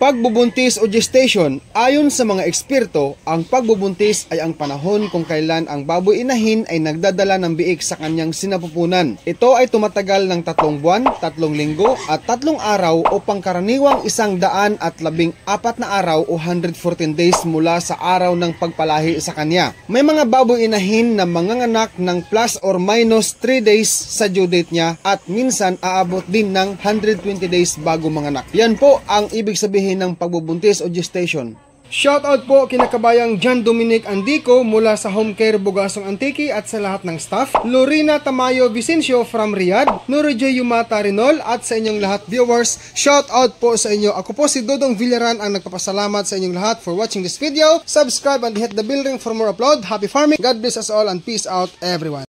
Pagbubuntis o gestation. Ayon sa mga eksperto, ang pagbubuntis ay ang panahon kung kailan ang baboy inahin ay nagdadala ng biik sa kanyang sinapupunan. Ito ay tumatagal ng 3 buwan, 3 linggo at 3 araw o pangkaraniwang 114 na araw o 114 days mula sa araw ng pagpalahi sa kanya. May mga baboy inahin na manganganak ng plus or minus 3 days sa due date niya at minsan aabot din ng 120 days bago manganak. Yan po ang ibig sabihin ng pagbubuntis o gestation. Shoutout po kina kabayang John Dominic Andico mula sa Home Care Bugasong Antique at sa lahat ng staff, Lorena Tamayo Vicencio from Riyadh, Nuroje Yumata Rinol at sa inyong lahat viewers. Shoutout po sa inyo. Ako po si Dodong Villaran ang nagpapasalamat sa inyong lahat for watching this video. Subscribe and hit the bell ring for more upload. Happy farming. God bless us all and peace out everyone.